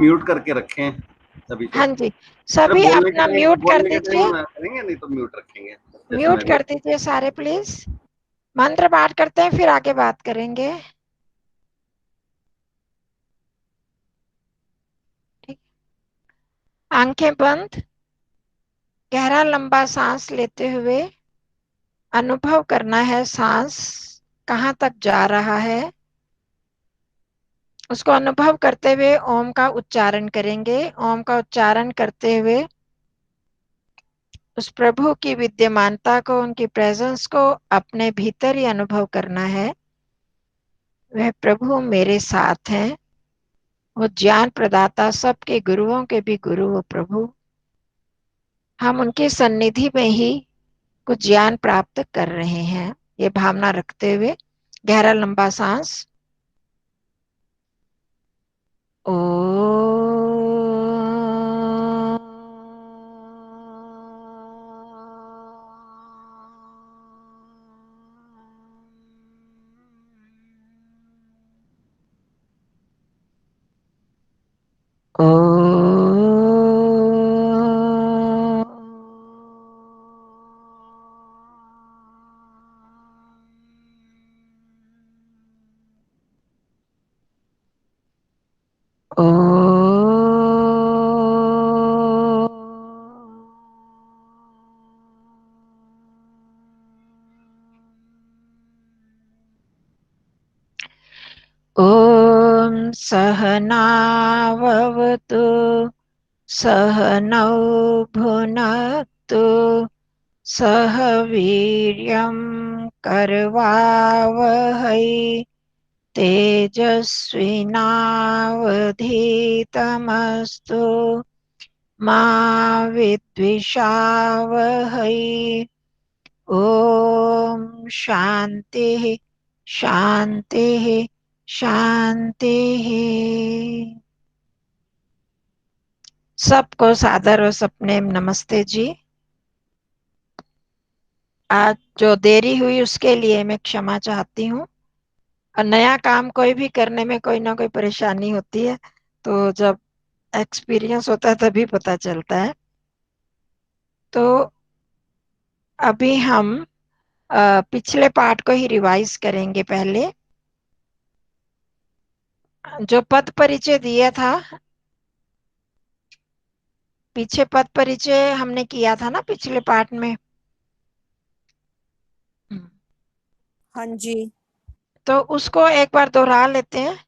Mute करके रखें सभी को। हाँ जी, सभी अपना म्यूट कर बोलने के दीजिए, टाइम करेंगे, नहीं तो म्यूट रखेंगे जैसे म्यूट मैं कर दीजिए सारे प्लीज। मंत्र पाठ करते हैं फिर आगे बात करेंगे। ठीक, आंखें बंद, गहरा लंबा सांस लेते हुए अनुभव करना है सांस कहाँ तक जा रहा है। उसको अनुभव करते हुए ओम का उच्चारण करेंगे। ओम का उच्चारण करते हुए उस प्रभु की विद्यमानता को, उनकी प्रेजेंस को अपने भीतर ही अनुभव करना है। वह प्रभु मेरे साथ हैं, वो ज्ञान प्रदाता, सबके गुरुओं के भी गुरु वो प्रभु। हम उनकी सन्निधि में ही कुछ ज्ञान प्राप्त कर रहे हैं। ये भावना रखते हुए गहरा लंबा सांस। ओ ॐ सहनाववतु सहनौ भुनक्तु सह वीर्यं करवावहै तेजस्विनावधीतमस्तु मा विद्विषावहै। ॐ शान्तिः शान्तिः शान्तिः। सबको सादर और सपने नमस्ते जी। आज जो देरी हुई उसके लिए मैं क्षमा चाहती हूँ। और नया काम कोई भी करने में कोई ना कोई परेशानी होती है, तो जब एक्सपीरियंस होता है तभी पता चलता है। तो अभी हम पिछले पार्ट को ही रिवाइज करेंगे। पहले जो पद परिचय दिया था, पीछे पद परिचय हमने किया था ना पिछले पार्ट में। हाँ जी। तो उसको एक बार दोहरा लेते हैं।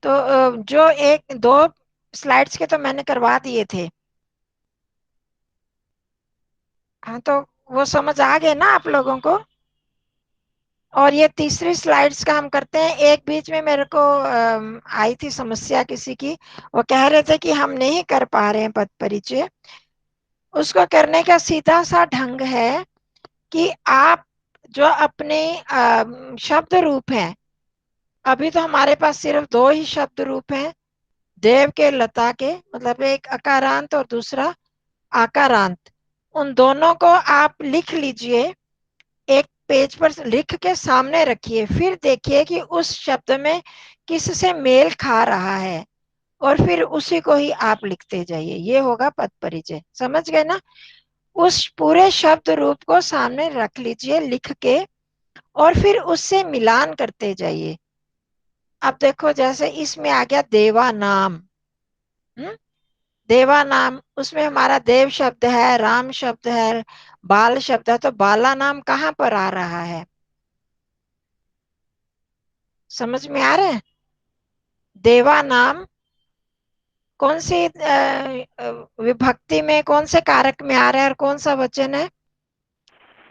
तो जो एक दो स्लाइड्स के तो मैंने करवा दिए थे। हाँ, तो वो समझ आ गए ना आप लोगों को। और ये तीसरी स्लाइड्स का हम करते हैं। एक बीच में मेरे को आई थी समस्या किसी की, वो कह रहे थे कि हम नहीं कर पा रहे हैं पद परिचय। उसको करने का सीधा सा ढंग है कि आप जो अपने शब्द रूप हैं, अभी तो हमारे पास सिर्फ दो ही शब्द रूप हैं, देव के लता के, मतलब एक अकारांत और दूसरा आकारांत। उन दोनों को आप लिख लीजिए, एक पेज पर लिख के सामने रखिए, फिर देखिए कि उस शब्द में किससे मेल खा रहा है, और फिर उसी को ही आप लिखते जाइए। ये होगा पद परिचय। समझ गए ना? उस पूरे शब्द रूप को सामने रख लीजिए लिख के, और फिर उससे मिलान करते जाइए। अब देखो, जैसे इसमें आ गया देवा नाम। देवा नाम, उसमें हमारा देव शब्द है, राम शब्द है, बाल शब्द है। तो बाला नाम कहाँ पर आ रहा है? समझ में आ रहा है? देवा नाम कौन सी विभक्ति में, कौन से कारक में आ रहा है और कौन सा वचन है?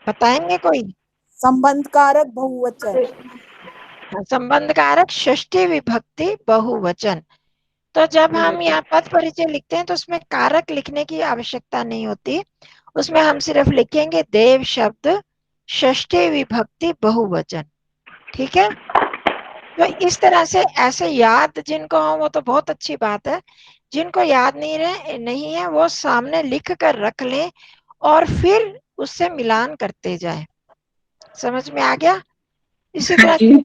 बताएंगे कोई? संबंध कारक बहुवचन। संबंध कारक षष्ठी विभक्ति बहुवचन। तो जब हम यहाँ पद परिचय लिखते हैं तो उसमें कारक लिखने की आवश्यकता नहीं होती। उसमें हम सिर्फ लिखेंगे देव शब्द षष्ठी विभक्ति बहुवचन। ठीक है? तो इस तरह से ऐसे याद जिनको हो वो तो बहुत अच्छी बात है। जिनको याद नहीं है वो सामने लिख कर रख लें, और फिर उससे मिलान करते जाए। समझ में आ गया? इसी हाँ तरह जी।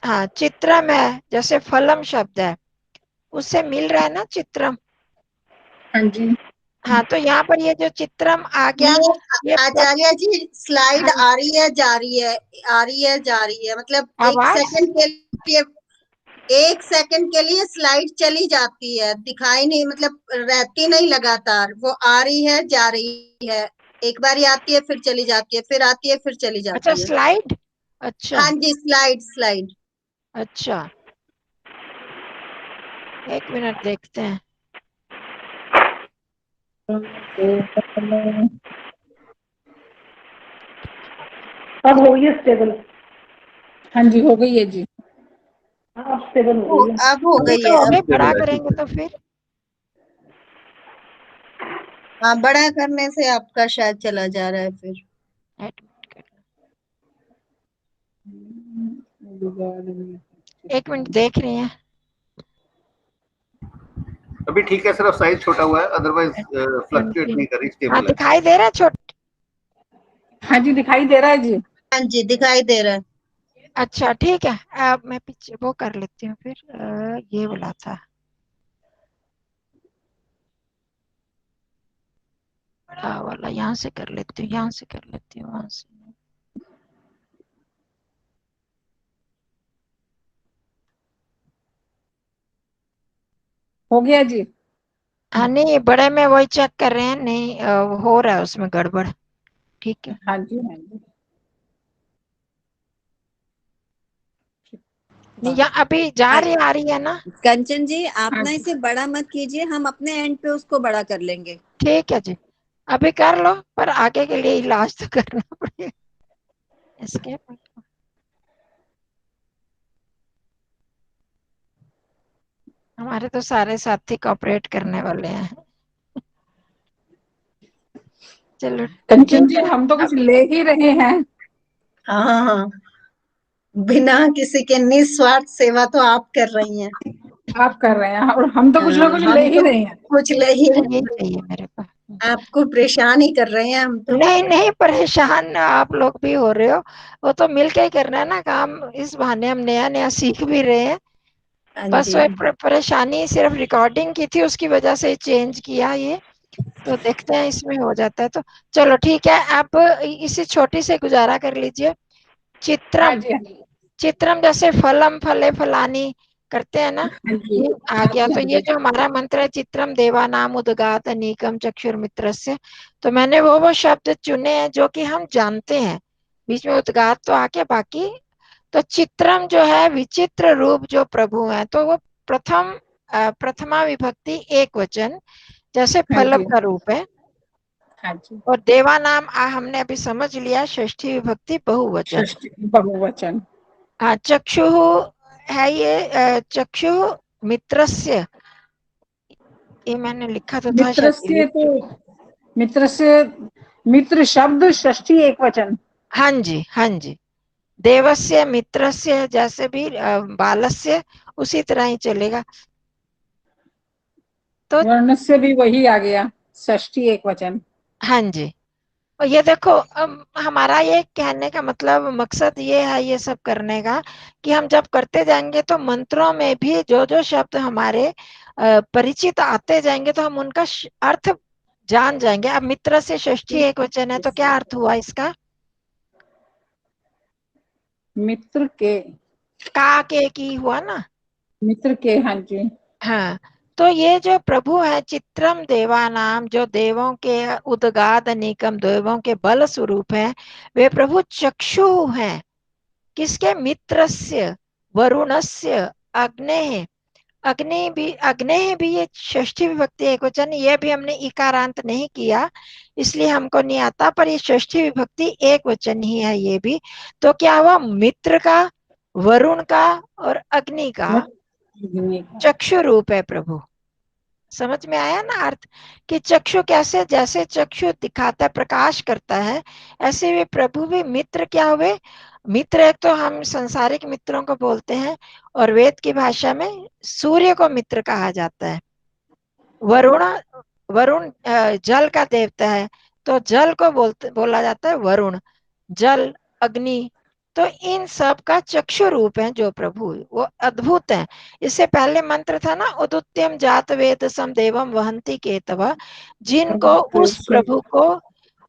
हाँ, चित्रम है, जैसे फलम शब्द है, उससे मिल रहा है ना चित्रम। हाँ जी। हाँ, तो यहाँ पर ये जो चित्रम आ गया, ये ये आचार्य जी स्लाइड हाँ, आ रही है जा रही है, आ रही है जा रही है, मतलब आवाज 1 सेकंड के लिए स्लाइड चली जाती है, दिखाई नहीं, मतलब रहती नहीं लगातार, वो आ रही है जा रही है, एक बार आती है फिर चली जाती है, फिर आती है फिर चली अच्छा, जाती है। स्लाइड, अच्छा हाँ जी, स्लाइड। अच्छा, एक मिनट देखते हैं। अब हो गई है स्टेबल। हाँ जी, हो गई है जी। हाँ, अब स्टेबल हो गई है। अब हो ये गई तो है हो अब। गई, बड़ा Stable है, करेंगे ठीक तो फिर हाँ, बड़ा करने से आपका शायद चला जा रहा है फिर। एडमिट कर एक मिनट देख रही हैं। अभी ठीक है, सिर्फ साइज छोटा हुआ है, अदरवाइज फ्लक्चुएट नहीं कर रही, हाँ, स्टेबल है। दिखाई दे रहा है छोट। हाँ जी, दिखाई दे रहा है जी। हाँ जी, दिखाई दे रहा है। अच्छा ठीक है, अब मैं पीछे वो कर लेती हूँ फिर। ये बोला था बड़ा वाला, यहाँ से कर लेती हूँ, यहाँ से कर लेती हूँ, वहां से। हो गया जी। हाँ, नहीं बड़े में वही चेक कर रहे हैं, नहीं हो रहा है उसमें गड़बड़। ठीक है, हाँ जी। हाँ जी। नहीं यहाँ अभी जा रही आ रही है ना? कंचन जी, आप हाँ ना जी। इसे बड़ा मत कीजिए, हम अपने एंड पे उसको बड़ा कर लेंगे। ठीक है जी, अभी कर लो, पर आगे के लिए इलाज तो करना पड़ेगा। एस्केप, हमारे तो सारे साथी कॉपरेट करने वाले हैं। चलो कंचन ठीक जी, है, हम तो कुछ अभी ले ही रहे हैं। हाँ, बिना किसी के निस्वार्थ सेवा तो आप कर रही हैं। आप कर रहे हैं और हम तो कुछ ना कुछ हम ले ही तो रहे हैं। कुछ ले ही, नहीं चाहिए मेरे को। आपको परेशान ही कर रहे हैं हम तो। नहीं नहीं, परेशान आप लोग भी हो रहे हो, वो तो मिलके ही करना है ना काम। इस बहाने हम नया नया सीख भी रहे हैं। हाँ बस जी, वो परेशानी सिर्फ रिकॉर्डिंग की थी, उसकी वजह से चेंज किया ये। तो देखते हैं इसमें हो जाता है तो। चलो ठीक है, आप इसी छोटी से गुजारा कर लीजिए। हाँ चित्रम, जी। हाँ जी। चित्रम जैसे फलम फले फलानी करते हैं ना, हाँ जी। ये आ हाँ गया। जी। तो हाँ ये जी। जो हमारा मंत्र है, चित्रम देवानाम उदगात अनीकम चक्षुर्मित्रस्य, तो मैंने वो शब्द चुने हैं जो कि हम जानते हैं। बीच में उदगात तो आके बाकी, तो चित्रम जो है विचित्र रूप जो प्रभु है, तो वो प्रथम प्रथमा विभक्ति एक वचन, जैसे हाँ फलम जी। का रूप है। हाँ जी। और देवा नाम हमने अभी समझ लिया, षष्ठी विभक्ति बहुवचन। षष्ठी बहुवचन। हाँ, चक्षु है ये, चक्षु मित्रस्य, ये मैंने लिखा तो था, मित्र शायद से delete तो किया। मित्र से मित्र शब्द षष्ठी एक वचन। हाँ जी हाँ जी, देवस्य मित्रस्य जैसे भी बालस्य, उसी तरह ही चलेगा। तो वर्ण से भी वही आ गया, षष्ठी एक वचन। हाँ जी, और ये देखो, हमारा ये कहने का मतलब मकसद ये है ये सब करने का, कि हम जब करते जाएंगे तो मंत्रों में भी जो जो शब्द हमारे परिचित आते जाएंगे, तो हम उनका अर्थ जान जाएंगे। अब मित्र से षष्ठी एक वचन है, तो क्या अर्थ हुआ इसका? मित्र के, का के की हुआ ना। मित्र के। हाँ जी। हाँ, तो ये जो प्रभु है चित्रम देवानाम, जो देवों के उदगाद अनीकम, देवों के बल स्वरूप है, वे प्रभु चक्षु हैं। किसके? मित्रस्य, वरुणस्य, अग्ने, अग्नि भी ये षष्ठी विभक्ति एक वचन, ये भी हमने इकारांत नहीं किया, इसलिए हमको नहीं आता, पर ये षष्ठी विभक्ति एक वचन ही है ये भी। तो क्या हुआ? मित्र का, वरुण का और अग्नि का चक्षु रूप है प्रभु। समझ में आया ना अर्थ? कि चक्षु कैसे, जैसे चक्षु दिखाता है, प्रकाश करता है, ऐसे भी प्रभु भी मित्र क्या हुए? मित्र एक तो हम संसारिक मित्रों को बोलते हैं, और वेद की भाषा में सूर्य को मित्र कहा जाता है। वरुण, वरुण जल का देवता है, तो जल को बोला जाता है वरुण, जल, अग्नि। तो इन सब का चक्षु रूप है जो प्रभु, वो अद्भुत है। इससे पहले मंत्र था ना, उदुत्यम जात वेद सम देवम वहंती केतव, जिनको उस प्रभु को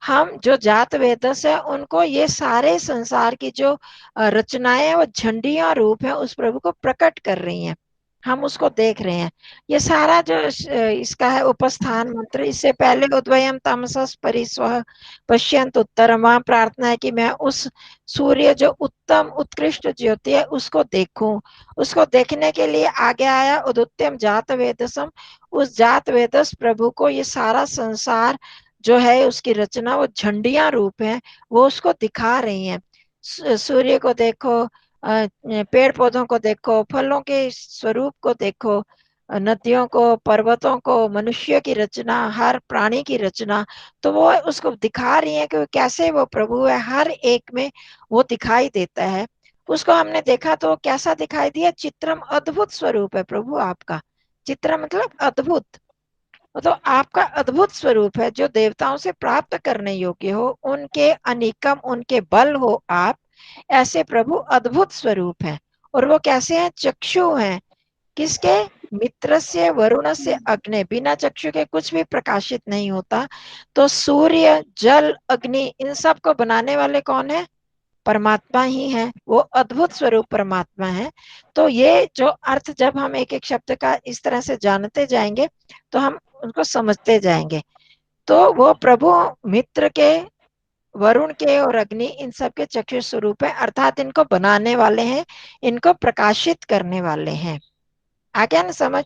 हम जो जात वेदस है उनको ये सारे संसार की जो रचनाएं वो झंडियां रूप है उस प्रभु को प्रकट कर रही हैं, हम उसको देख रहे हैं। ये सारा जो इसका है उपस्थान मंत्र। इससे पहले उद्वयम तमसस परिस्वः पश्यंत उत्तरम, वहां प्रार्थना है कि मैं उस सूर्य जो उत्तम उत्कृष्ट ज्योति है उसको देखूं। उसको देखने के लिए आगे आया उदुत्यम जात वेदसम, उस जात वेदस प्रभु को ये सारा संसार जो है उसकी रचना वो झंडियां रूप है, वो उसको दिखा रही हैं। सूर्य को देखो, पेड़ पौधों को देखो, फलों के स्वरूप को देखो, नदियों को, पर्वतों को, मनुष्य की रचना, हर प्राणी की रचना। तो वो उसको दिखा रही है कि कैसे वो प्रभु है, हर एक में वो दिखाई देता है। उसको हमने देखा तो कैसा दिखाई दिया, चित्रम, अद्भुत स्वरूप है प्रभु आपका। चित्र मतलब अद्भुत, तो आपका अद्भुत स्वरूप है जो देवताओं से प्राप्त करने योग्य हो, उनके अनिकम, उनके बल हो आप, ऐसे प्रभु अद्भुत स्वरूप है। और वो कैसे हैं, चक्षु हैं। किसके, मित्र से, वरुण से, अग्नि, बिना चक्षु के कुछ भी प्रकाशित नहीं होता। तो सूर्य, जल, अग्नि, इन सब को बनाने वाले कौन है, परमात्मा ही है, वो अद्भुत स्वरूप परमात्मा है। तो ये जो अर्थ जब हम एक एक शब्द का इस तरह से जानते जाएंगे तो हम उनको समझते जाएंगे। तो वो प्रभु मित्र के, वरुण के और अग्नि, इन सब के चक्षु स्वरूप है, अर्थात इनको बनाने वाले हैं, इनको प्रकाशित करने वाले हैं। आ गया ना समझ।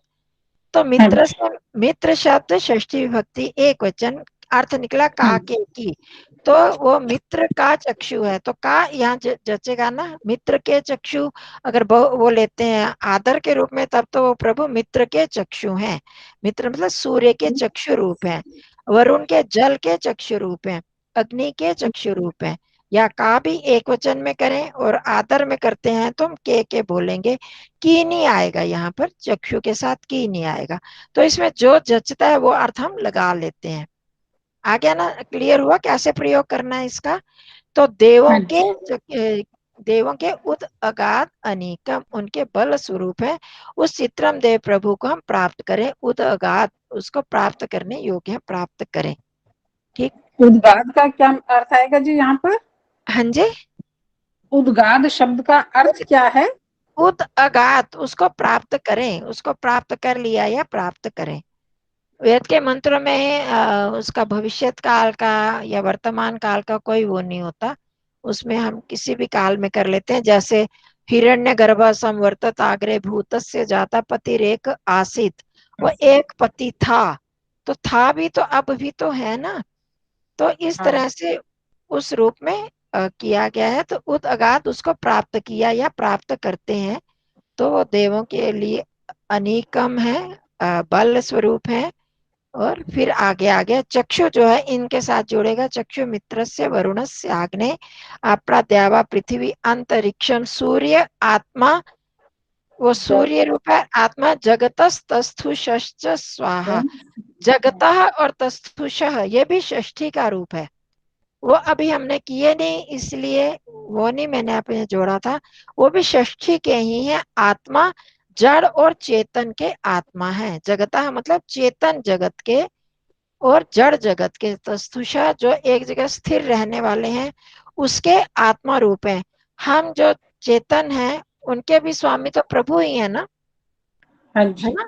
तो मित्र से, मित्र शब्द षष्ठी विभक्ति एक वचन, अर्थ निकला का के की। तो वो मित्र का चक्षु है, तो का यहाँ जचेगा ना, मित्र के चक्षु। अगर वो लेते हैं आदर के रूप में तब तो वो प्रभु मित्र के चक्षु हैं। मित्र मतलब सूर्य के चक्षु रूप है, वरुण के जल के चक्षु रूप है, अग्नि के चक्षु रूप है। या का भी एक वचन में करें और आदर में करते हैं तो हम के बोलेंगे, की नहीं आएगा यहाँ पर, चक्षु के साथ की नहीं आएगा। तो इसमें जो जचता है वो अर्थ हम लगा लेते हैं। आ गया ना, क्लियर हुआ कैसे प्रयोग करना है इसका। तो देवों के उद अगाध अनीकम, उनके बल स्वरूप है, उस चित्रम देव प्रभु को हम प्राप्त करें। उद अगाध, उसको प्राप्त करने योग्य है, प्राप्त करें। ठीक, उद्गाद का क्या अर्थ आएगा जी यहाँ पर? हाँ जी, उद्गाद शब्द का अर्थ क्या है? उद अगाध, उसको प्राप्त करें, उसको प्राप्त कर लिया या प्राप्त करें। वेद के मंत्रों में उसका भविष्य काल का या वर्तमान काल का कोई वो नहीं होता, उसमें हम किसी भी काल में कर लेते हैं। जैसे हिरण्य गर्भ संवर्तत आग्रे भूतस्य जाता पतिरेक आसित, वो एक पति था, तो था भी तो अब भी तो है ना। तो इस तरह से उस रूप में किया गया है। तो उद अगाध, उसको प्राप्त किया या प्राप्त करते हैं। तो वो देवों के लिए अनीकम है, बल स्वरूप है। और फिर आगे आगे चक्षु जो है इनके साथ जोड़ेगा, चक्षु मित्र से, वरुण से, आग्ने, अपरा, द्यावा, पृथ्वी, अंतरिक्षम, सूर्य, आत्मा, वो सूर्य रूप है, आत्मा, जगतस्तस्थुश्च स्वाहा, जगतः और तस्थुषः ये भी षष्ठी का रूप है। वो अभी हमने किए नहीं इसलिए वो नहीं मैंने अपने जोड़ा था, वो भी षष्ठी के ही है। आत्मा जड़ और चेतन के आत्मा है, जगतः मतलब चेतन जगत के और जड़ जगत के, तस्थुषा जो एक जगह स्थिर रहने वाले हैं उसके आत्मा रूप है। हम जो चेतन हैं उनके भी स्वामी तो प्रभु ही है ना, है ना।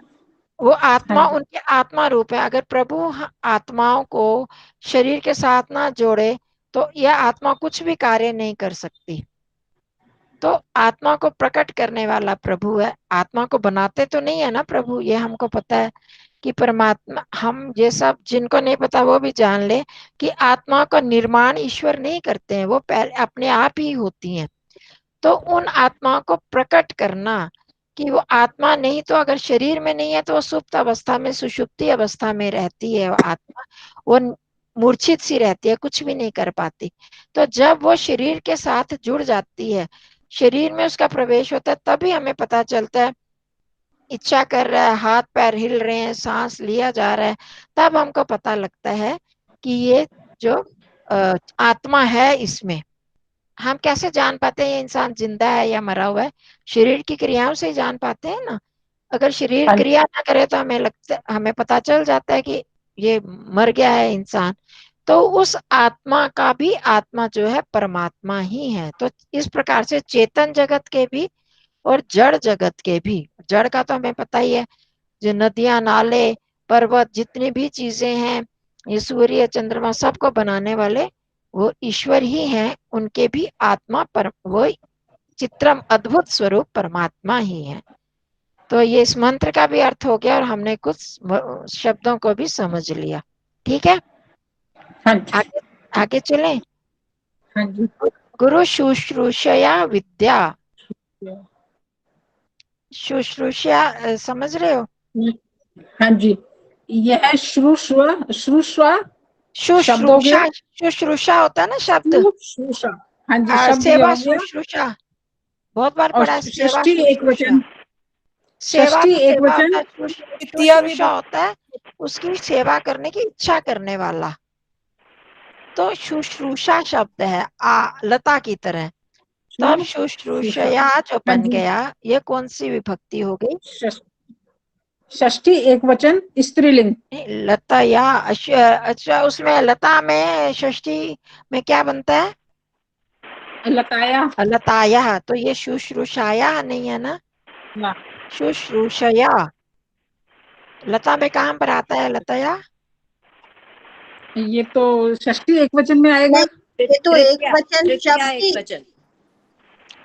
वो आत्मा उनके आत्मा रूप है। अगर प्रभु आत्माओं को शरीर के साथ ना जोड़े तो यह आत्मा कुछ भी कार्य नहीं कर सकती। तो आत्मा को प्रकट करने वाला प्रभु है, आत्मा को बनाते तो नहीं है ना प्रभु, ये हमको पता है कि परमात्मा, हम ये सब जिनको नहीं पता वो भी जान ले कि आत्मा का निर्माण ईश्वर नहीं करते हैं, वो पहले अपने आप ही होती हैं। तो उन आत्मा को प्रकट करना कि वो आत्मा नहीं तो अगर शरीर में नहीं है तो वो सुप्त अवस्था में, सुषुप्ति अवस्था में रहती है वो आत्मा, वो मूर्छित सी रहती है, कुछ भी नहीं कर पाती। तो जब वो शरीर के साथ जुड़ जाती है, शरीर में उसका प्रवेश होता है, तभी हमें पता चलता है, इच्छा कर रहा है, हाथ पैर हिल रहे हैं, सांस लिया जा रहा है, तब हमको पता लगता है कि ये जो आत्मा है इसमें। हम कैसे जान पाते हैं ये इंसान जिंदा है या मरा हुआ है? शरीर की क्रियाओं से ही जान पाते हैं ना। अगर शरीर हाँ क्रिया ना करे तो हमें पता चल जाता है कि ये मर गया है इंसान। तो उस आत्मा का भी आत्मा जो है परमात्मा ही है। तो इस प्रकार से चेतन जगत के भी और जड़ जगत के भी, जड़ का तो हमें पता ही है, जो नदियां, नाले, पर्वत, जितनी भी चीजें हैं, ये सूर्य, चंद्रमा, सबको बनाने वाले वो ईश्वर ही हैं। उनके भी आत्मा पर वो चित्रम अद्भुत स्वरूप परमात्मा ही है। तो ये इस मंत्र का भी अर्थ हो गया और हमने कुछ शब्दों को भी समझ लिया। ठीक है, हाँ जी, आगे आगे चलें। हाँ जी। गुरु शुश्रूषया विद्या। शुश्रूषा समझ रहे हो? हाँ जी, यह श्रुष्वा श्रुष्वा शब्द हो गया। शुश्रूषा, शुश्रूषा होता है ना शब्द, श्रुष्वा, हाँ जी, शब्द ये सेवा हो गया। शुश्रूषा, बहुत बार और पढ़ा है, सेवा षष्ठी एक शुश्रूषा। वचन, सेवा षष्ठी तो एक सेवा वचन, होता है, द्वितीय शुश्रूषा होता है उसकी सेवा करने की इच्छा करने वाला। तो शुश्रूषा शब्द है लता की तरह। तो अब शुश्रूषया जो हाँ बन जी। गया, ये कौन सी विभक्ति हो गई? षष्ठी एक वचन स्त्रीलिंग। लता या अच्छा, उसमें लता में षष्ठी में क्या बनता है? लताया। लताया। तो ये शुश्रूषाया नहीं है ना, ना, शुश्रूषया। लता में कहाँ पर आता है लताया? ये तो षष्ठी एक वचन में आएगा। ये तो एक तृतीया, वचन तृतीया शब्द एक ही। वचन।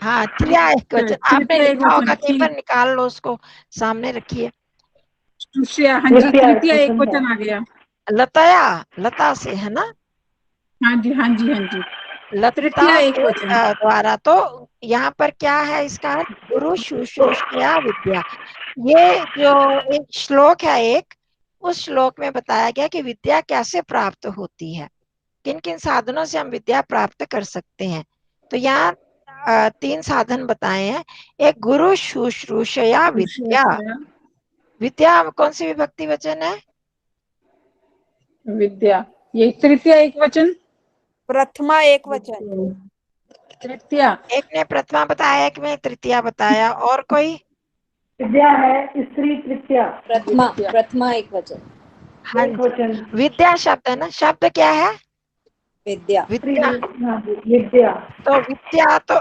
हाँ, त्रिया एक वचन। आपने तृतीया एक लिखा होगा वचन, कहीं पर, निकाल लो उसको, सामने रखिए। तृतीया, हाँ जी, तृतीया एक वचन आ गया। लताया, लता से है ना, हाँ जी, हाँ जी, हाँ जी, लता तृतीया एक के वचन। द्वारा। तो यहाँ पर क्या है इसका अर्थ? गुरु शुश्रूषया विद्या। ये जो एक श्लोक है, एक उस श्लोक में बताया गया कि विद्या कैसे प्राप्त होती है, किन किन साधनों से हम विद्या प्राप्त कर सकते हैं। तो यहाँ 3 साधन बताए हैं। एक गुरु शुश्रूषया विद्या। विद्या कौन सी विभक्ति वचन है? विद्या, ये तृतीया एक वचन। प्रथमा एक वचन। तृतीया, एक ने प्रथमा बताया, एक ने तृतीया बताया, और कोई? विद्या है स्त्री तृतीया प्रथमा, प्रथमा एक वचन। हाँ एक जी, वचन विद्या शब्द है ना, शब्द क्या है? विद्या। विद्या। हाँ जी, विद्या। तो विद्या, तो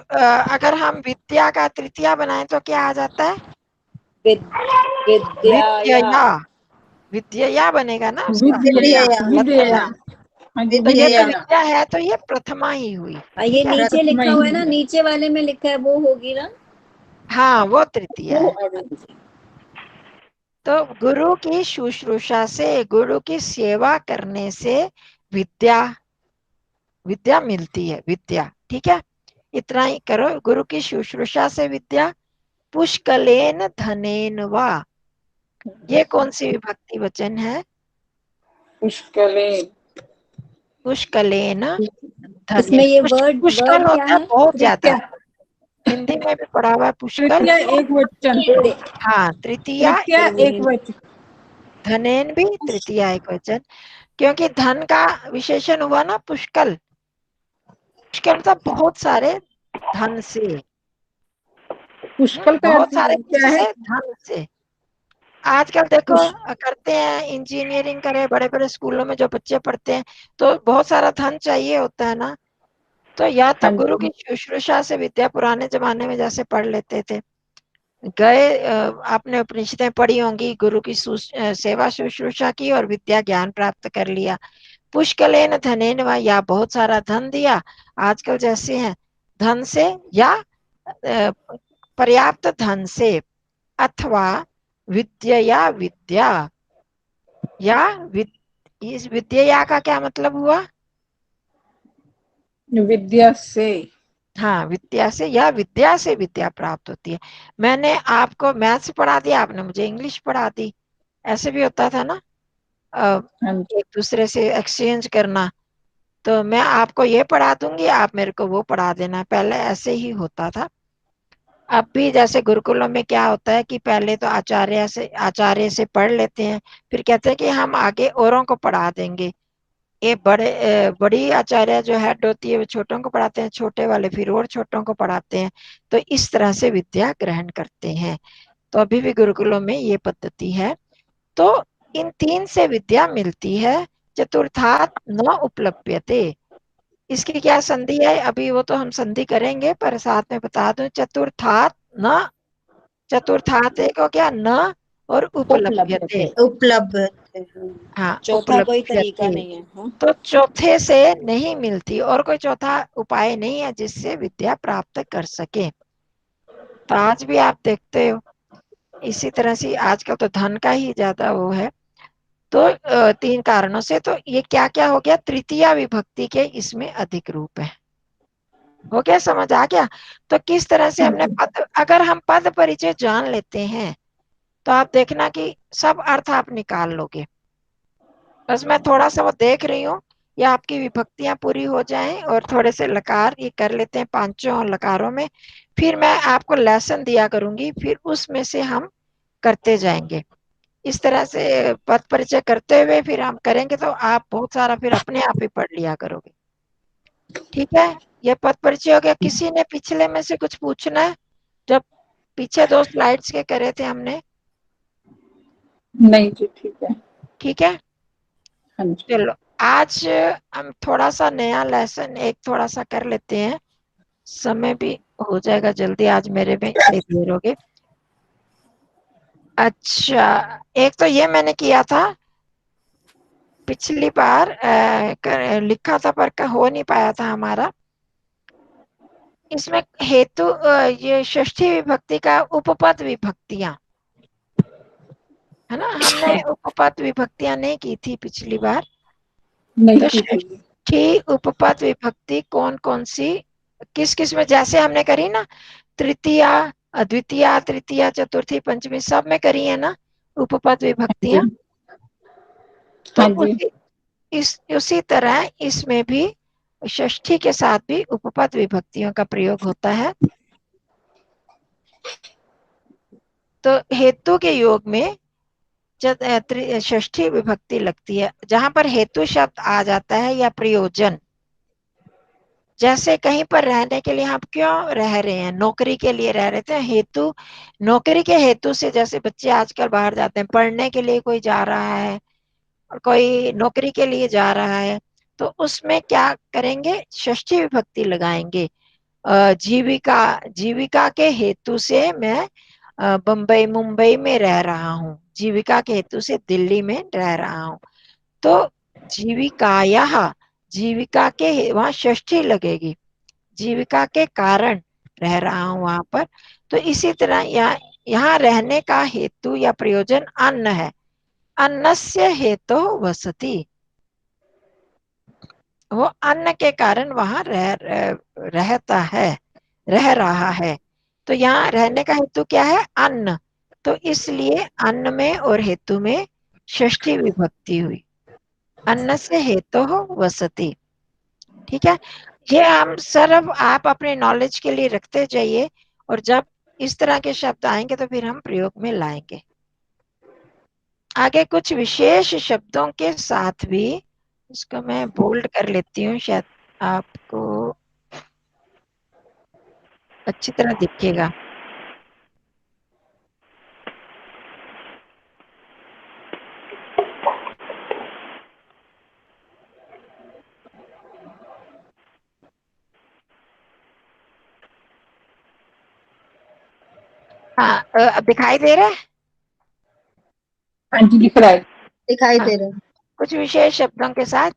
अगर हम विद्या का तृतीया बनाए तो क्या आ जाता है? विद्याया। विद्या, विद्या बनेगा ना उसका। विद्या, विद्या, लतया। हाँ जी, तो ये तो विद्या। विद्या है, तो ये प्रथमा ही हुई। ये क्या? नीचे लिखा हुआ है ना, नीचे वाले में लिखा है वो होगी ना। हाँ, वो तृतीया है। हाँ। तो गुरु की शुश्रूषा से, गुरु की सेवा करने से विद्या, विद्या मिलती है, विद्या। ठीक है, इतना ही करो। गुरु की शुश्रूषा से विद्या। पुष्कलेन धनेन वा, ये कौन सी विभक्ति वचन है? पुष्कलेन, पुष्कलेन इसमें धनेन। ये वर्ड पुष्कल क्या होता है है? बहुत ज्यादा, तृतीया, हिंदी में भी पढ़ा हुआ है पुष्कल। तृतीया एक वचन। हाँ, तृतीया तृतीया एक वचन। धनेन भी तृतीया एक वचन, क्योंकि धन का विशेषण हुआ ना पुष्कल। पुष्कल मतलब बहुत सारे धन से, पुष्कल का बहुत अर्थ सारे क्या है? किससे? धन से। आजकल देखो करते हैं इंजीनियरिंग करे, बड़े बड़े स्कूलों में जो बच्चे पढ़ते हैं, तो बहुत सारा धन चाहिए होता है ना। तो या तो हाँ गुरु जी, की शुश्रूषा से विद्या, पुराने जमाने में जैसे पढ़ लेते थे, गए आपने उपनिषदें पढ़ी होंगी, गुरु की सेवा शुश्रूषा की और विद्या ज्ञान प्राप्त कर लिया। पुष्कलेन धनेन वा, या बहुत सारा धन दिया, आजकल जैसे हैं धन से, या पर्याप्त धन से, अथवा विद्या, विद्या या इस विद्या का क्या मतलब हुआ? विद्या से। हाँ, विद्या से या विद्या से विद्या प्राप्त होती है। मैंने आपको मैथ्स पढ़ा दिया, आपने मुझे इंग्लिश पढ़ा दी, ऐसे भी होता था ना, हाँ जी, एक दूसरे से एक्सचेंज करना। तो मैं आपको ये पढ़ा दूंगी, आप मेरे को वो पढ़ा देना, पहले ऐसे ही होता था। अब भी जैसे गुरुकुलों में क्या होता है कि पहले तो आचार्य से पढ़ लेते हैं, फिर कहते हैं कि हम आगे औरों को पढ़ा देंगे। ये बड़ी आचार्य जो हेड होती है वो छोटों को पढ़ाते हैं, छोटे वाले फिर और छोटों को पढ़ाते हैं। तो इस तरह से विद्या ग्रहण करते हैं। तो अभी भी गुरुकुलों में ये पद्धति है। तो इन 3 से विद्या मिलती है। चतुर्थात् न उपलभ्यते, इसकी क्या संधि है अभी वो तो हम संधि करेंगे, पर साथ में बता दूं चतुर्थात् न, चतुर्थात् एक हो गया न और उपलभ्यते। उपलब्ध है। हाँ, चौथा कोई उपलभ्यते। तरीका नहीं है। हाँ? तो चौथे से नहीं मिलती, और कोई चौथा उपाय नहीं है जिससे विद्या प्राप्त कर सके। तो आज भी आप देखते हो इसी तरह से, आजकल तो धन का ही ज्यादा वो है। तो 3 कारणों से, तो ये क्या क्या हो गया, तृतीया विभक्ति के इसमें अधिक रूप है। हो गया, समझ आ गया। तो किस तरह से हमने पद, अगर हम पद परिचय जान लेते हैं तो आप देखना कि सब अर्थ आप निकाल लोगे। बस मैं थोड़ा सा वो देख रही हूँ, या आपकी विभक्तियां पूरी हो जाएं और थोड़े से लकार ये कर लेते हैं 5 लकारों में, फिर मैं आपको लेसन दिया करूंगी, फिर उसमें से हम करते जाएंगे। इस तरह से पद परिचय करते हुए फिर हम करेंगे तो आप बहुत सारा फिर अपने आप ही पढ़ लिया करोगे। ठीक है, ये पद परिचय हो गया। किसी ने पिछले में से कुछ पूछना है? जब पीछे 2 स्लाइड्स के करे थे हमने। नहीं जी, ठीक है। ठीक है, हाँ जी। चलो आज हम थोड़ा सा नया लेसन एक थोड़ा सा कर लेते हैं, समय भी हो जाएगा जल्दी, आज मेरे में सही देर हो गई। अच्छा, एक तो ये मैंने किया था पिछली बार, लिखा था पर हो नहीं पाया था हमारा। इसमें हेतु ये षष्ठी विभक्ति का उपपद विभक्तियां है ना, हमने उपपद विभक्तियां नहीं की थी पिछली बार। नहीं तो की थी। षष्ठी उपपद विभक्ति कौन कौन सी, किस किस में, जैसे हमने करी ना, तृतीया, द्वितीया, तृतीया, चतुर्थी, पंचमी, सब में करी है ना उपपद विभक्तियां। तो हाँ जी। उसी तरह इसमें भी षष्ठी के साथ भी उपपद विभक्तियों का प्रयोग होता है। तो हेतु के योग में जब षष्ठी विभक्ति लगती है, जहां पर हेतु शब्द आ जाता है या प्रयोजन, जैसे कहीं पर रहने के लिए आप क्यों रह रहे हैं, नौकरी के लिए रह रहे थे, हेतु नौकरी के हेतु से, जैसे बच्चे आजकल बाहर जाते हैं पढ़ने के लिए, कोई जा रहा है और कोई नौकरी के लिए जा रहा है, तो उसमें क्या करेंगे, षष्ठी विभक्ति लगाएंगे। जीविका, जीविका के हेतु से मैं बम्बई मुंबई में रह रहा हूँ, जीविका के हेतु से दिल्ली में रह रहा हूँ, तो जीविकायाः, जीविका के वहां षष्ठी लगेगी, जीविका के कारण रह रहा हूं वहां पर। तो इसी तरह यहाँ रहने का हेतु या प्रयोजन अन्न है, अन्नस्य हेतु वसति, वो अन्न के कारण वहां रहता है, रह रहा है। तो यहाँ रहने का हेतु क्या है, अन्न, तो इसलिए अन्न में और हेतु में षष्ठी विभक्ति हुई, अन्न से हेतु वसति। ठीक है, ये हम सर्व आप अपने नॉलेज के लिए रखते जाइए, और जब इस तरह के शब्द आएंगे तो फिर हम प्रयोग में लाएंगे। आगे कुछ विशेष शब्दों के साथ भी, इसको मैं बोल्ड कर लेती हूँ, शायद आपको अच्छी तरह दिखेगा। हाँ, अब दिखाई दे रहा है? हाँ जी, दिख रहा है। दिखाई हाँ, दे रहा है। कुछ विशेष शब्दों के साथ,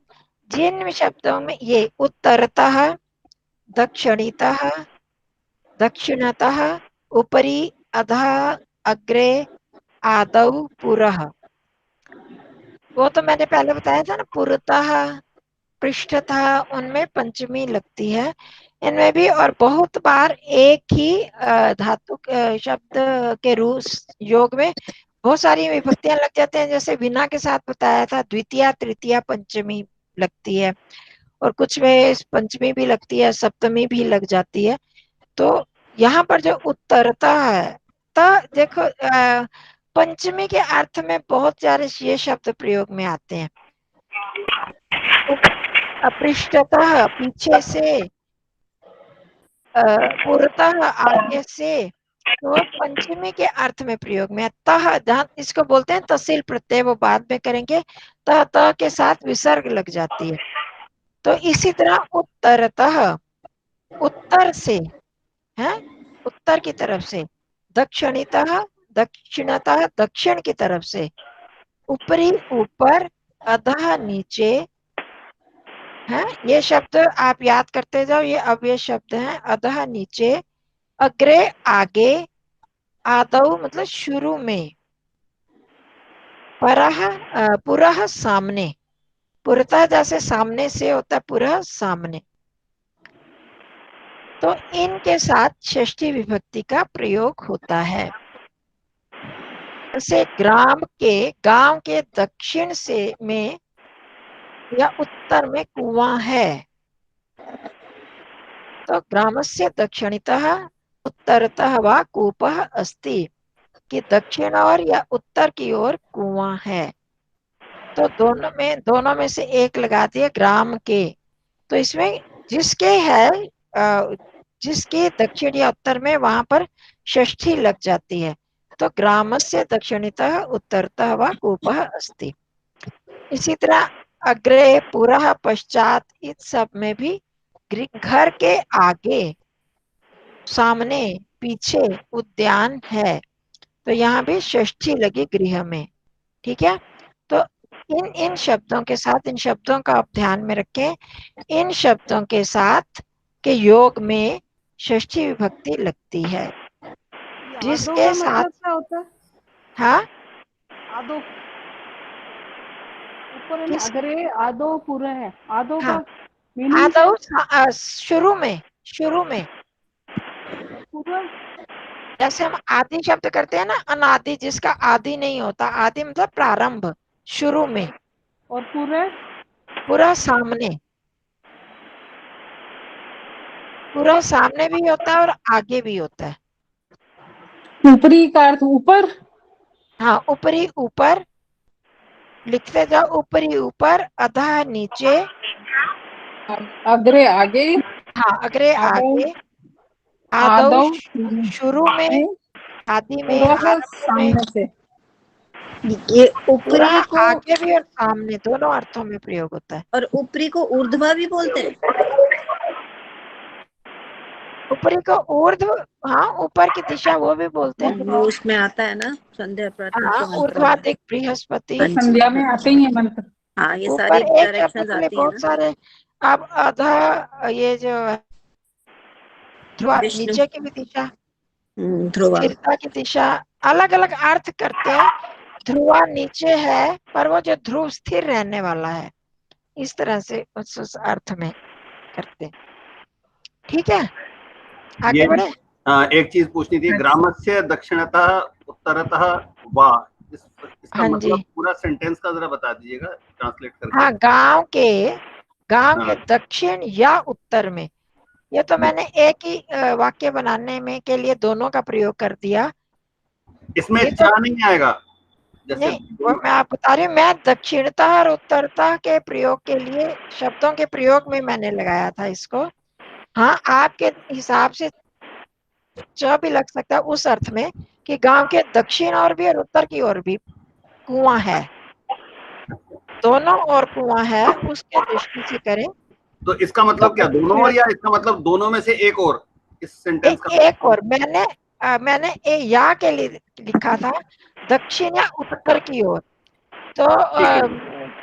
जिन शब्दों में ये उत्तरतः, दक्षिणतः, दक्षिणतः, उपरि, अधः, अग्रे, आदौ, पुरः, वो तो मैंने पहले बताया था ना, पुरतः, पृष्ठतः, उनमें पंचमी लगती है, इनमें भी। और बहुत बार एक ही धातु शब्द के रूप योग में बहुत सारी विभक्तियां लग जाते हैं, जैसे विना के साथ बताया था, द्वितीया, तृतीया, पंचमी लगती है, और कुछ में पंचमी भी लगती है, सप्तमी भी लग जाती है। तो यहाँ पर जो उत्तरता है, तो देखो पंचमी के अर्थ में बहुत सारे ये शब्द प्रयोग में आते हैं। पृष्ठतः पीछे से, पूर्वतः आगे से, तो पंचमी के अर्थ में प्रयोग में तह, जहाँ इसको बोलते हैं तहसील प्रत्यय, वो बाद में करेंगे। तह के साथ विसर्ग लग जाती है। तो इसी तरह उत्तरतः, उत्तर से है, उत्तर की तरफ से, दक्षिणतः, दक्षिणतः दक्षिण की तरफ से, ऊपरी ऊपर, अधः नीचे है। ये शब्द आप याद करते जाओ, ये अव्यय शब्द हैं। अधः नीचे, अग्रे आगे, आदौ मतलब शुरू में, परः पुरः सामने, पुरतः जैसे सामने से होता है, पुरः सामने। तो इनके साथ षष्ठी विभक्ति का प्रयोग होता है। जैसे ग्राम के, गांव के दक्षिण से में या उत्तर में कुआं है, तो ग्रामस्य दक्षिणतः उत्तरतः वा कूपः अस्ति, कि दक्षिण और या उत्तर की ओर कुआं है। तो दोनों में से एक लगा दिए, ग्राम के। तो इसमें जिसके है, जिसके दक्षिण या उत्तर में, वहां पर षष्ठी लग जाती है। तो ग्रामस्य दक्षिणतः उत्तरतः वा कूपः अस्ति। इसी तरह अग्रे, पुरः, पश्चात, इस सब में भी घर के आगे, सामने, पीछे उद्यान है, तो यहाँ भी षष्ठी लगी गृह में। ठीक है। तो इन शब्दों के साथ, इन शब्दों का आप ध्यान में रखें, इन शब्दों के साथ के योग में षष्ठी विभक्ति लगती है। जिसके साथ क्या होता है? हाँ, आदो, ऊपर है ना, किस, अग्रे आदो पूरा है, आदो हाँ, का मीनिंग आदौ शुरू में, पूरा। जैसे हम आदि शब्द करते हैं ना, अनादि, जिसका आदि नहीं होता। आदि मतलब प्रारंभ, शुरू में। और पूरे पूरा सामने, पूरा सामने भी होता है और आगे भी होता है। ऊपरी का अर्थ ऊपर। हाँ, ऊपरी ऊपर लिखते जाओ, ऊपरी ऊपर, अधः नीचे, अग्रे आगे, हाँ, अग्रे आदौ, आगे, आदौ आदौ शुरू में, आदि में, पूरा आरंभ में। सामने से। ये पूरा ऊपरी को, आगे भी और सामने, दोनों अर्थों में प्रयोग होता है। और ऊपरी को ऊर्ध्वा भी बोलते हैं। ऊपरी को ऊर्ध्व, हाँ, ऊपर की दिशा, वो भी बोलते हैं। वो उसमें आता है ना, संध्या प्रार्थना हाँ, के मंत्र में। ऊर्ध्वाधिक बृहस्पति। हाँ जी, संध्या में आते ही है मंत्र। हाँ, ये ऊपर सारी एक शब्द डायरेक्शंस के लिए आती है बहुत ना। सारे। अब अधः, ये जो है ध्रुव, विष्णु, नीचे की भी दिशा, ध्रुवा। स्थिरता की दिशा, अलग अलग अर्थ करते हैं। ध्रुवा नीचे है, पर वो जो ध्रुव स्थिर रहने वाला है, इस तरह से उस अर्थ में करते हैं। ठीक है, आगे ये बढ़े। एक चीज पूछनी थी, ग्रामस्य दक्षिणतः उत्तरतः वा, इसका हाँ मतलब जी, पूरा सेंटेंस का जरा बता दीजिएगा ट्रांसलेट करके। हाँ, गांव के हाँ। दक्षिण या उत्तर में। ये तो मैंने एक ही वाक्य बनाने में के लिए दोनों का प्रयोग कर दिया। इसमें ये जा तो नहीं आएगा जैसे नहीं, वो मैं आप बता रही हूँ, मैं दक्षिणता और उत्तरता के प्रयोग के लिए, शब्दों के प्रयोग में मैंने लगाया था इसको। हाँ, आपके हिसाब से च भी लग सकता है उस अर्थ में कि गांव के दक्षिण और भी और उत्तर की ओर भी कुआं है, दोनों ओर कुआं है, उसके दृष्टि से करें तो इसका मतलब क्या, दोनों और, या इसका मतलब दोनों में से एक और, इस सेंटेंस का एक और मैंने या के लिए लिखा था, दक्षिण या उत्तर की ओर। तो ठीक है।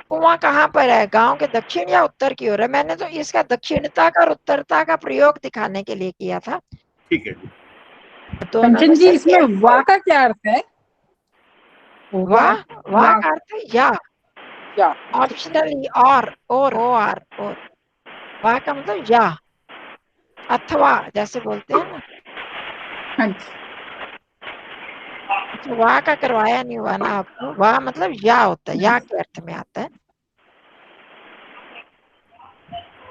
कुआं कहाँ पर है, गांव के दक्षिण या उत्तर की ओर है। मैंने तो इसका दक्षिणता का और उत्तरता का प्रयोग दिखाने के लिए किया था। ठीक है। दोनों में कंचन जी, से इसमें वा का क्या अर्थ है? वाह, वाह का अर्थ है या, ऑप्शनली, और वाह का मतलब या, अथवा जैसे बोलते हैं ना। हाँ जी। तो वाह का करवाया नहीं हुआ ना आपको। वाह मतलब या होता है, या के अर्थ में आता है।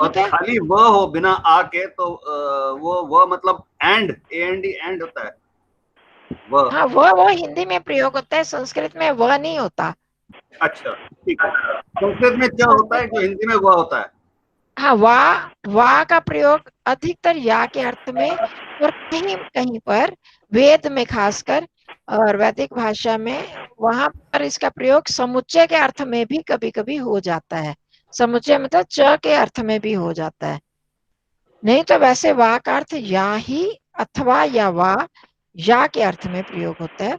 और ठीक है, खाली व हो बिना आ के, तो वो मतलब एंड, एंड होता है व। हाँ, वो हिंदी में प्रयोग होता है, संस्कृत में वह नहीं होता। अच्छा, ठीक है। संस्कृत में च होता है जो हिंदी में व होता है। हाँ, वा का प्रयोग अधिकतर या के अर्थ में और कहीं कहीं पर वेद में खासकर और वैदिक भाषा में वहां पर इसका प्रयोग समुच्चय के अर्थ में भी कभी कभी हो जाता है। समुच्चय मतलब च के अर्थ में भी हो जाता है, नहीं तो वैसे वा का अर्थ या ही अथवा या वा या के अर्थ में प्रयोग होता है।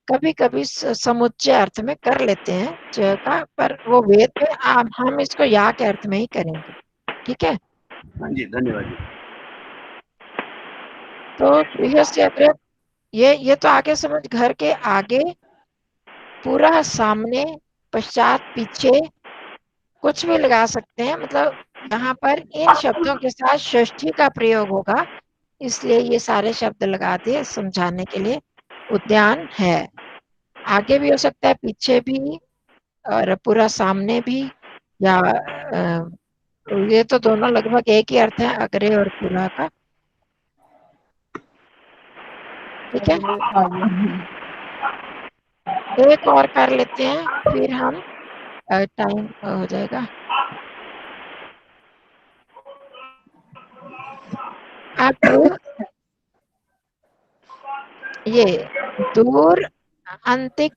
कभी कभी समुच्चय अर्थ में कर लेते हैं च का, पर वो वेद में हम इसको या के अर्थ में ही करेंगे। ठीक है। हाँ जी, धन्यवाद जी। तो गृहस्य अग्रे, ये तो आगे समझ, घर के आगे, पूरा सामने, पश्चात, पीछे, कुछ भी लगा सकते हैं। मतलब यहाँ पर इन शब्दों के साथ षष्ठी का प्रयोग होगा, इसलिए ये सारे शब्द लगा दिए समझाने के लिए। उद्यान है, आगे भी हो सकता है, पीछे भी, और पूरा सामने भी, या ये तो दोनों लगभग एक ही अर्थ है, अग्रे और पूरा का। ठीक है, एक और कर लेते हैं, फिर हम टाइम हो जाएगा। अब ये दूर, अंतिक,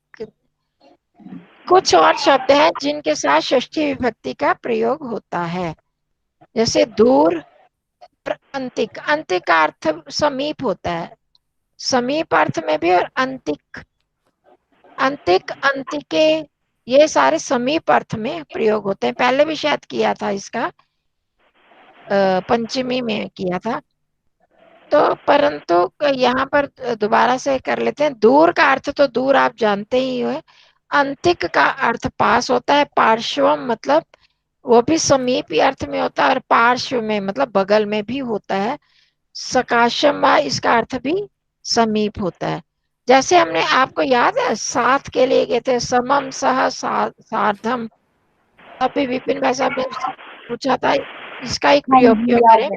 कुछ और शब्द हैं जिनके साथ षष्ठी विभक्ति का प्रयोग होता है, जैसे दूर, अंतिक। अंतिक का अर्थ समीप होता है, समीप अर्थ में भी, और अंतिक, अंतिक, अंतिके, ये सारे समीप अर्थ में प्रयोग होते हैं। पहले भी शायद किया था इसका, पंचमी में किया था, तो परंतु यहाँ पर दोबारा से कर लेते हैं। दूर का अर्थ तो दूर आप जानते ही हो। अंतिक का अर्थ पास होता है, पार्श्वम मतलब वो भी समीप अर्थ में होता है, और पार्श्व में मतलब बगल में भी होता है। सकाशम इसका अर्थ भी समीप होता है। जैसे हमने, आपको याद है साथ के लिए गए थे, समम सह सार्धम, अभी विपिन भाई साहब ने पूछा था इसका एक प्रयोग क्यों करें।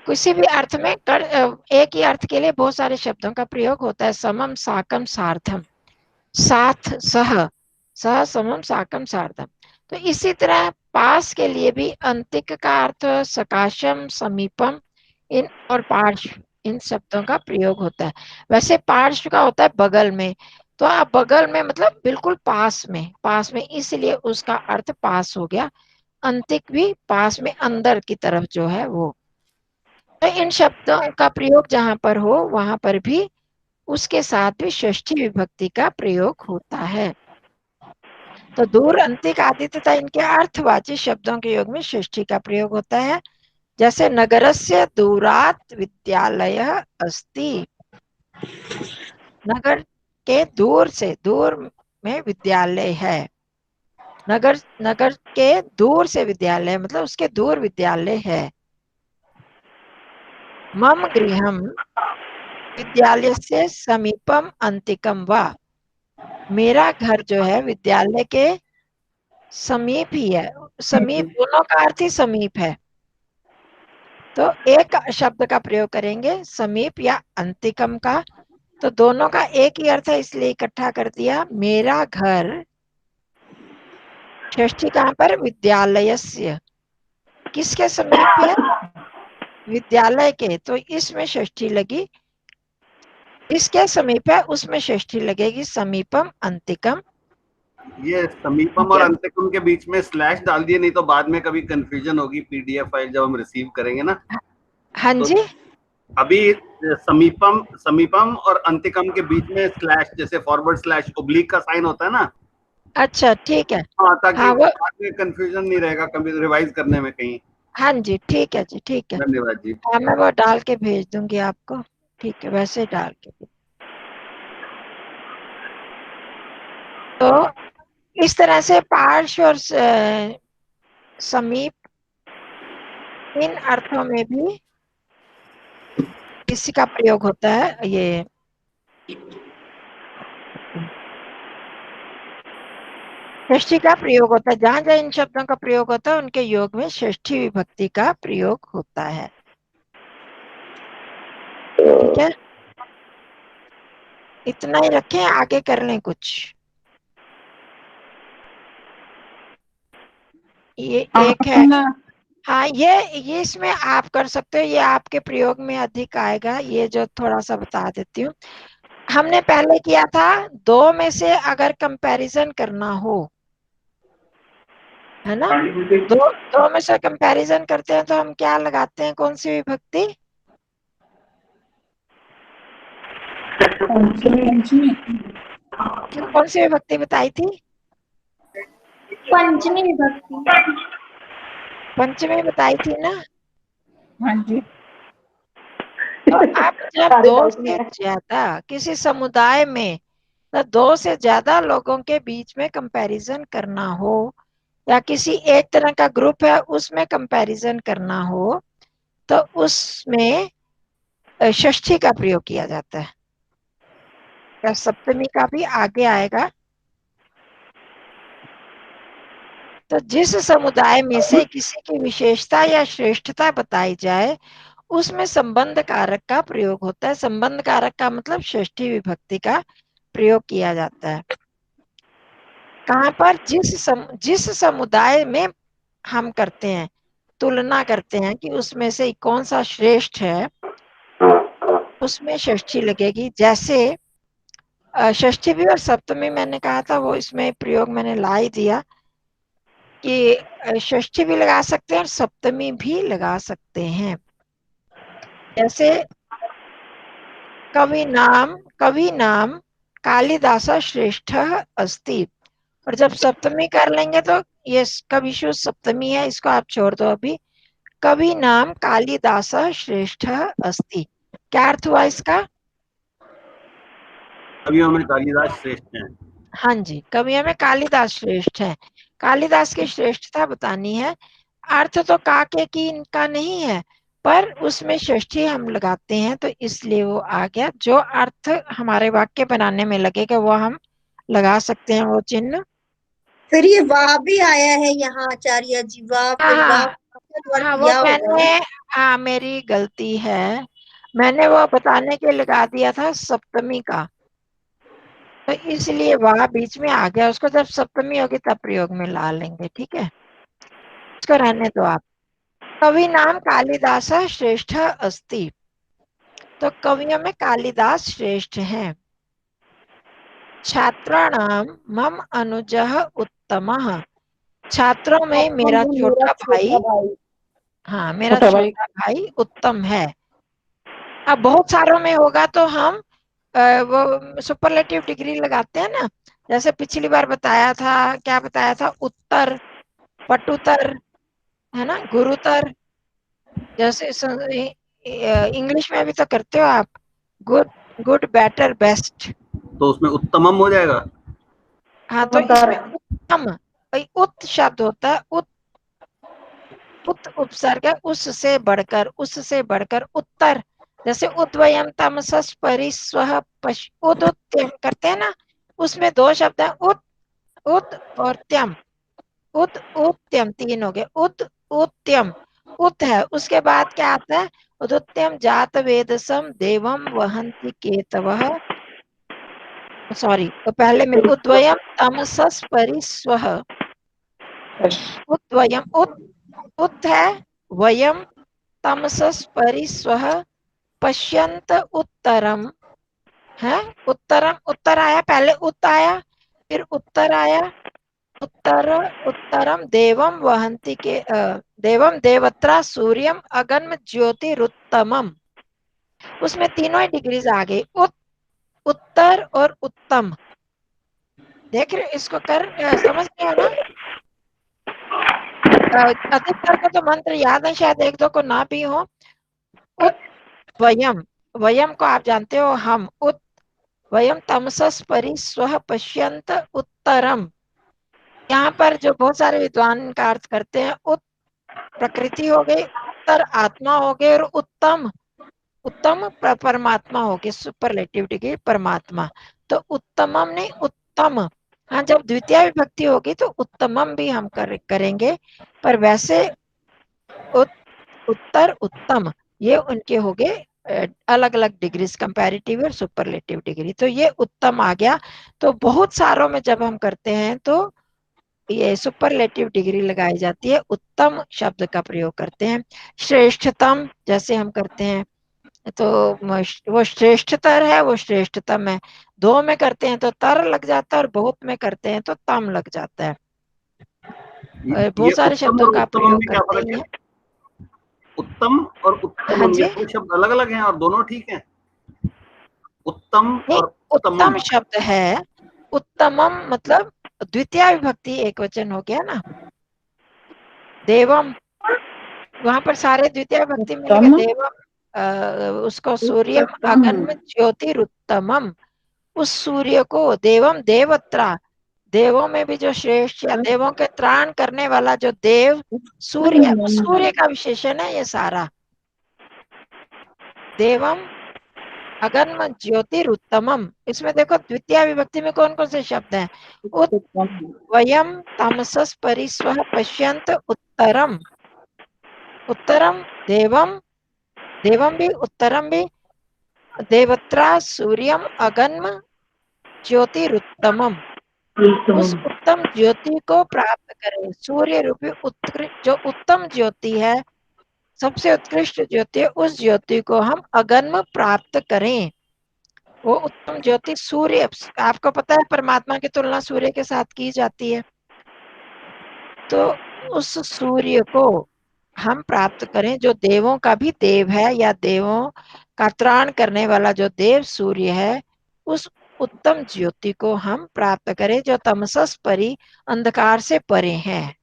किसी भी अर्थ में एक ही अर्थ के लिए बहुत सारे शब्दों का प्रयोग होता है, समम साकम सार्धम, साथ, सह, सह समम साकम सार्धम। तो इसी तरह पास के लिए भी अंतिक का अर्थ सकाशम, समीपम, इन और पार्श्व, इन शब्दों का प्रयोग होता है। वैसे पार्श्व का होता है बगल में, तो आप बगल में मतलब बिल्कुल पास में, पास में, इसलिए उसका अर्थ पास हो गया। अंतिक भी पास में, अंदर की तरफ जो है वो। तो इन शब्दों का प्रयोग जहां पर हो वहां पर भी उसके साथ भी षष्ठी विभक्ति का प्रयोग होता है। तो दूर, अंतिक आदि तथा इनके अर्थवाची शब्दों के योग में षष्ठी का प्रयोग होता है। जैसे नगरस्य दूरात् विद्यालयः अस्ति, नगर के दूर से, दूर में विद्यालय है। नगर के दूर से विद्यालय मतलब उसके दूर विद्यालय है। मम गृहम विद्यालय से समीपम अंतिकम वा, मेरा घर जो है विद्यालय के समीप ही है। समीप, दोनों का अर्थ ही समीप है, तो एक शब्द का प्रयोग करेंगे समीप या अंतिकम का, तो दोनों का एक ही अर्थ है, इसलिए इकट्ठा कर दिया। मेरा घर, षष्ठी कहां पर, विद्यालयस्य, किसके समीप है, विद्यालय के, तो इसमें षष्ठी लगी। इसके समीप है उसमें षष्ठी लगेगी, समीपम अंतिकम। ये समीपम और अंतिकम के बीच में स्लैश डाल दिए, नहीं तो बाद में कभी कंफ्यूजन होगी पीडीएफ फाइल जब हम रिसीव करेंगे ना। हाँ तो जी, अभी समीपम और अंतिकम के बीच में स्लैश, जैसे फॉरवर्ड स्लैश ओब्लिक का साइन होता है ना। अच्छा ठीक है। हाँ, ताकि हाँ, वो, बाद में कंफ्यूजन नहीं रहेगा कभी रिवाइज करने में कहीं। हाँ जी, ठीक है जी, ठीक है। धन्यवाद जी। हाँ, मैं वो डाल के भेज दूंगी आपको। ठीक है, वैसे डाल के। तो इस तरह से पार्श्व और समीप, इन अर्थों में भी इसी का प्रयोग होता है। ये षष्ठी का प्रयोग होता है, जहां जहां इन शब्दों का प्रयोग होता है उनके योग में षष्ठी विभक्ति का प्रयोग होता है। ठीक है, इतना ही रखें, आगे कर लें कुछ। ये एक है। हाँ, ये इसमें आप कर सकते हो, ये आपके प्रयोग में अधिक आएगा, ये जो थोड़ा सा बता देती हूँ। हमने पहले किया था, दो में से अगर कंपैरिजन करना हो, है ना, दो में से कंपैरिजन करते हैं तो हम क्या लगाते हैं, कौन सी विभक्ति? पंचमी। कौन सी विभक्ति बताई थी? पंचमी विभक्ति। पंचमी बताई थी ना। हाँ जी। तो आप जब दो से ज्यादा किसी समुदाय में, तो दो से ज्यादा लोगों के बीच में कंपैरिजन करना हो, या किसी एक तरह का ग्रुप है उसमें कंपैरिजन करना हो, तो उसमें षष्ठी का प्रयोग किया जाता है। या सप्तमी का भी आगे आएगा। तो जिस समुदाय में से किसी की विशेषता या श्रेष्ठता बताई जाए, उसमें संबंध कारक का प्रयोग होता है। संबंध कारक का मतलब षष्ठी विभक्ति का प्रयोग किया जाता है। कहाँ पर? जिस समुदाय में हम करते हैं, तुलना करते हैं कि उसमें से कौन सा श्रेष्ठ है, उसमें षष्ठी लगेगी। जैसे षष्ठी भी और सप्तमी मैंने कहा था, वो इसमें प्रयोग मैंने ला ही दिया कि षष्ठी भी लगा सकते हैं और सप्तमी भी लगा सकते हैं। जैसे कवि नाम कालिदास श्रेष्ठ अस्ति, और जब सप्तमी कर लेंगे तो ये कविशु सप्तमी है, इसको आप छोड़ दो अभी। कवि नाम कालिदास श्रेष्ठ अस्ति, क्या अर्थ हुआ इसका? कवियों में कालिदास श्रेष्ठ हैं। हाँ जी, कवियों में कालिदास श्रेष्ठ है। कालिदास की श्रेष्ठता बतानी है। अर्थ तो का के की इनका नहीं है, पर उसमें षष्ठी हम लगाते हैं तो इसलिए वो आ गया। जो अर्थ हमारे वाक्य बनाने में लगेगा वो हम लगा सकते हैं, वो चिन्ह। फिर ये वाह भी आया है यहाँ आचार्य जी, वाह, फिर वाह हाँ, वो मैंने मेरी गलती है, मैंने वो बताने के लगा दिया था सप्तमी का, तो इसलिए वह बीच में आ गया। उसको जब सप्तमी होगी तब प्रयोग में ला लेंगे, ठीक है, इसको रहने दो आप। कवि नाम कालिदास श्रेष्ठ अस्ति, तो कवियों में कालिदास श्रेष्ठ हैं। छात्राणाम मम अनुजः उत्तमः, छात्रों में मेरा छोटा भाई, हाँ मेरा छोटा भाई उत्तम है। अब बहुत सारों में होगा तो हम वो सुपरलेटिव डिग्री लगाते हैं ना, जैसे पिछली बार बताया था, क्या बताया था, उत्तर, पटुतर, है ना, गुरुतर। जैसे इंग्लिश में भी तो करते हो आप, गुड, गुड, बेटर, बेस्ट, तो उसमें उत्तमम हो जाएगा। हाँ, तो इसमें उत्तम, उत शब्द होता है, उत उपसर्ग है, उससे बढ़कर, उससे बढ़कर। उत्तर, जैसे उद्वयम तमसस परिस्वः उदुत्यम करते हैं ना, उसमें दो शब्द हैं, उत और त्यम। उत्त्यम, तीन हो गए। उत्त्यम, उत है, उसके बाद क्या आता है, उदुत्यम जात वेदसम देवम वहंति केतवः, सॉरी, तो पहले में उद्वयम तमसस परिस्वः, उद्वयम, उत है, वयम, तमसस परिस्वः, पश्यंत उत्तरम है। उत्तरम, उत्तर आया, पहले उत आया, फिर उत्तर आया, उत्तरम देवम वहंति के देवम देवत्रा सूर्यम अगन्म ज्योतिरुत्तमम, उसमें तीनों ही डिग्रीज आ गई, उत्तर और उत्तम। देख रहे, इसको कर समझ गए ना। अधिकतर को तो मंत्र याद है, शायद एक दो को ना भी हो। वयम, वयम को आप जानते हो, हम। वयम तमसस परिस्वः पश्यंत उत्तरम, यहाँ पर जो बहुत सारे विद्वान का अर्थ करते हैं, उत प्रकृति हो गई, उत्तर आत्मा हो गई, और उत्तम, उत्तम परमात्मा हो गई, सुपरलेटिव डिग्री परमात्मा। तो उत्तमम नहीं, उत्तम। हाँ, जब द्वितीय विभक्ति होगी तो उत्तमम भी हम करेंगे, पर वैसे उत्तर, उत्तम, ये उनके हो गए अलग अलग डिग्रीज, कंपैरेटिव और सुपरलेटिव डिग्री। तो ये उत्तम आ गया। तो बहुत सारों में जब हम करते हैं तो ये सुपरलेटिव डिग्री लगाई जाती है, उत्तम शब्द का प्रयोग करते हैं। श्रेष्ठतम जैसे हम करते हैं तो वो श्रेष्ठतर है, वो श्रेष्ठतम है। दो में करते हैं तो तर लग जाता है और बहुत में करते हैं तो तम लग जाता है। ये बहुत सारे उत्तम शब्दों और का उत्तमम प्रयोग में क्या करते फर्क ही है? है। उत्तम और हाँ उत्तमम जी, ये दो शब्द अलग अलग हैं और दोनों ठीक हैं? उत्तम नहीं, और उत्तम उत्तमम। शब्द है, उत्तमम मतलब द्वितीय विभक्ति एक वचन हो गया ना। देवम, वहां पर सारे द्वितीय विभक्ति मिलेगा। उत्तम देवम उसको सूर्यम उत्तम अगन्म ज्योतिरुत्तमम, उस सूर्य को देवम देवत्रा, देवों में भी जो श्रेष्ठ या देवों के त्राण करने वाला जो देव सूर्य, सूर्य का विशेषण है ये सारा। देवम अगन्म ज्योतिरुत्तमम, इसमें देखो द्वितीय विभक्ति में कौन कौन से शब्द हैं? वयम तामसस परिस्वः पश्यन्त उत्तरम, उत्तरम देवम, देवम भी उत्तरम भी, देवत्रा सूर्यम अगन्म ज्योतिरुत्तमम, उस उत्तम ज्योति को प्राप्त करें। सूर्य रूपी जो उत्तम ज्योति है, सबसे उत्कृष्ट ज्योति है, उस ज्योति को हम अगन्म प्राप्त करें। वो उत्तम ज्योति सूर्य, आपको पता है परमात्मा की तुलना सूर्य के साथ की जाती है, तो उस सूर्य को हम प्राप्त करें जो देवों का भी देव है, या देवों का त्राण करने वाला जो देव सूर्य है, उस उत्तम ज्योति को हम प्राप्त करें जो तमसस परी, अंधकार से परे है।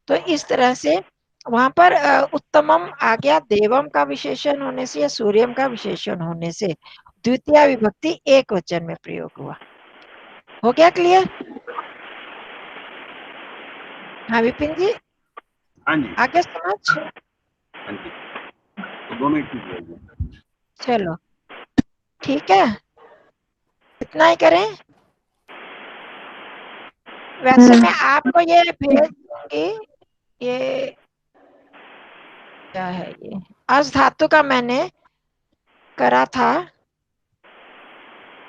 तो इस तरह से वहां पर उत्तमम आ गया देवम का विशेषण होने से या सूर्यम का विशेषण होने से, द्वितीय विभक्ति एक वचन में प्रयोग हुआ। हो गया क्लियर? हाँ विपिन जी, हाँ जी, आगे समझ? हाँ जी, तो दोनों ही ठीक बोल रहे हैं। चलो ठीक है, इतना ही करें। वैसे मैं आपको ये भेज दूंगी, ये क्या है, ये अज धातु का मैंने करा था,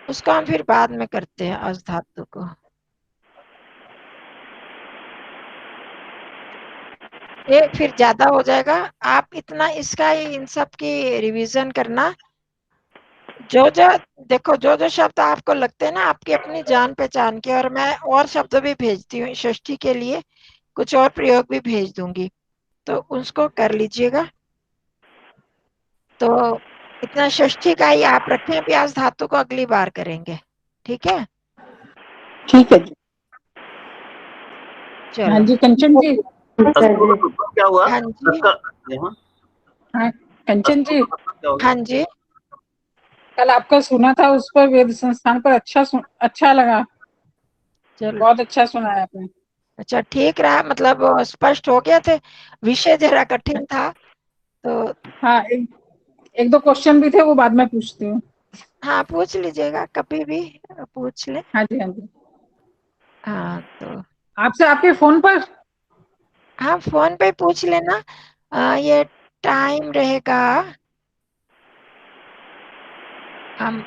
उसको हम फिर बाद में करते हैं अज धातु को। ये फिर ज्यादा हो जाएगा, आप इतना इसका इन सब की रिवीजन करना। जो जो देखो, जो जो शब्द आपको लगते हैं ना आपकी अपनी जान पहचान के, और मैं और शब्द भी भेजती हूँ षष्ठी के लिए, कुछ और प्रयोग भी भेज दूंगी, तो उसको कर लीजिएगा। तो इतना षष्ठी का ही आप रखें, अभी आज धातु को अगली बार करेंगे, ठीक है? ठीक है जी। हाँ चलो, जी कंचन जी। क्या हुआ? हाँ जी, यहाँ हाँ कंचन जी, क्या हो गया? हाँ जी, कल आपका सुना था उस पर वेद संस्थान पर, अच्छा लगा, चलो बहुत अच्छा सुना है आपने। अच्छा ठीक रहा, मतलब स्पष्ट हो गया थे, विषय जरा कठिन था तो। हाँ एक दो क्वेश्चन भी थे, वो बाद में पूछती हूँ। हाँ पूछ लीजिएगा, कभी भी पूछ ले। हाँ जी हाँ जी, हाँ तो आपसे आपके फोन पर। हाँ फोन पे पूछ लेना। ये टाइम रहेगा, हम